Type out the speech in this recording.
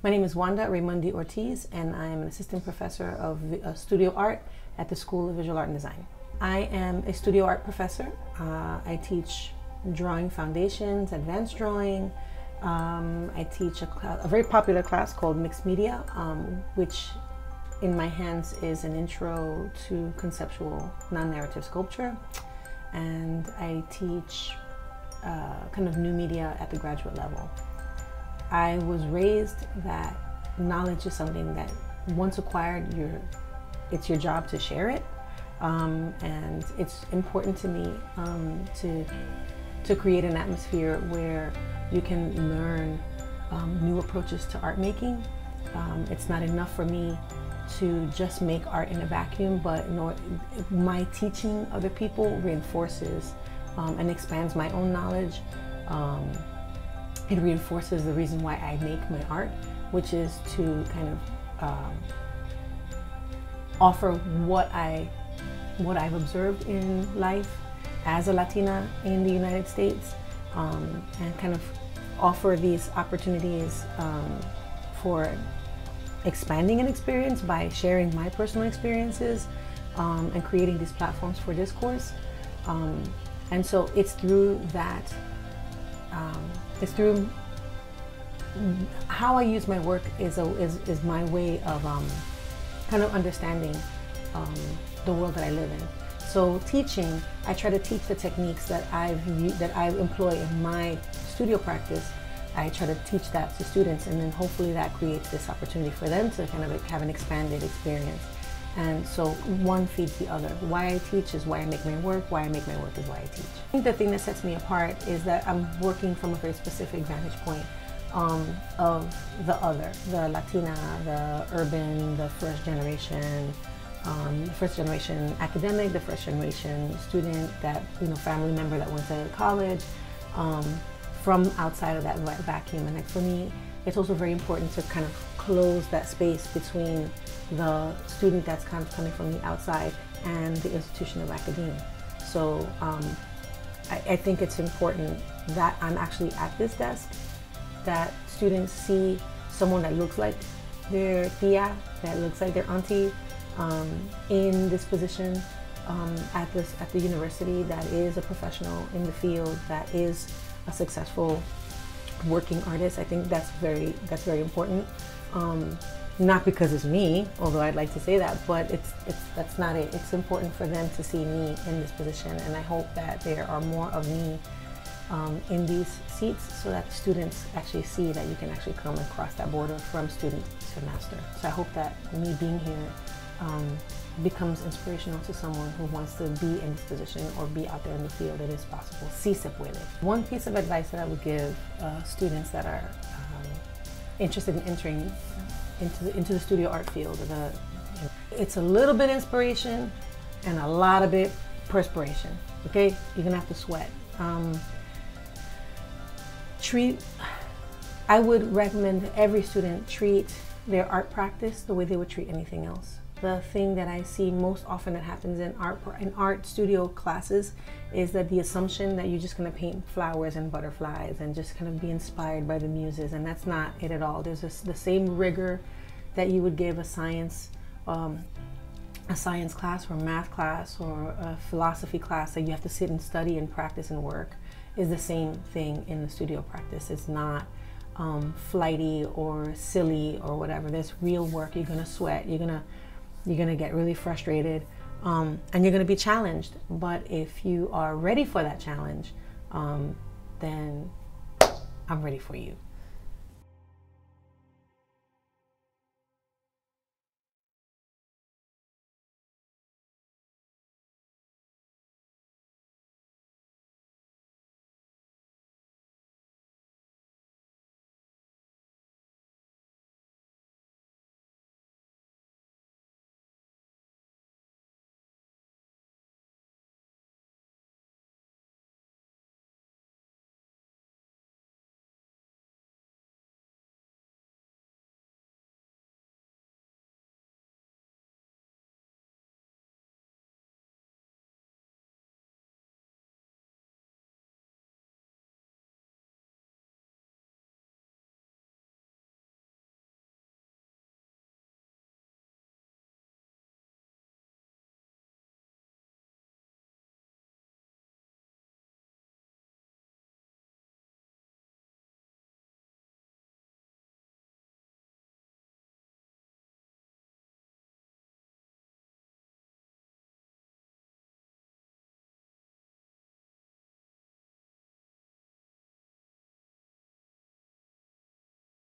My name is Wanda Raimundi Ortiz, and I am an assistant professor of studio art at the School of Visual Art and Design. I am a studio art professor. I teach drawing foundations, advanced drawing. I teach a very popular class called Mixed Media, which in my hands is an intro to conceptual non-narrative sculpture. And I teach kind of new media at the graduate level. I was raised that knowledge is something that once acquired, it's your job to share it. And it's important to me to create an atmosphere where you can learn new approaches to art making. It's not enough for me to just make art in a vacuum, but my teaching other people reinforces and expands my own knowledge. It reinforces the reason why I make my art, which is to kind of offer what I've observed in life as a Latina in the United States, and kind of offer these opportunities for expanding an experience by sharing my personal experiences and creating these platforms for discourse. And so it's through that, it's through how I use my work is my way of kind of understanding the world that I live in. So teaching, I try to teach the techniques that I employ in my studio practice. I try to teach that to students, and then hopefully that creates this opportunity for them to kind of have an expanded experience. And so one feeds the other. Why I teach is why I make my work. Why I make my work is why I teach. I think the thing that sets me apart is that I'm working from a very specific vantage point of the other, the Latina, the urban, the first generation academic, the first generation student, that family member that went to college, from outside of that vacuum. And for me, it's also very important to kind of close that space between the student that's kind of coming from the outside and the institution of academia. So I think it's important that I'm actually at this desk, that students see someone that looks like their tia, that looks like their auntie, in this position at the university, that is a professional in the field, that is a successful working artist. I think that's very important. Not because it's me, although I'd like to say that, but that's not it. It's important for them to see me in this position, and I hope that there are more of me in these seats, so that students actually see that you can actually come and cross that border from student to master. So I hope that me being here becomes inspirational to someone who wants to be in this position or be out there in the field. It is possible. Sí se puede. One piece of advice that I would give students that are interested in entering into the studio art field, it's a little bit inspiration and a lot of it perspiration. Okay, you're gonna have to sweat. I would recommend that every student treat their art practice the way they would treat anything else. The thing that I see most often that happens in art studio classes is that the assumption that you're just going to paint flowers and butterflies and just kind of be inspired by the muses, and that's not it at all. There's the same rigor that you would give a science class or a math class or a philosophy class that you have to sit and study and practice and work, is the same thing in the studio practice. It's not flighty or silly or whatever. There's real work. You're going to sweat. You're gonna get really frustrated, and you're gonna be challenged. But if you are ready for that challenge, then I'm ready for you.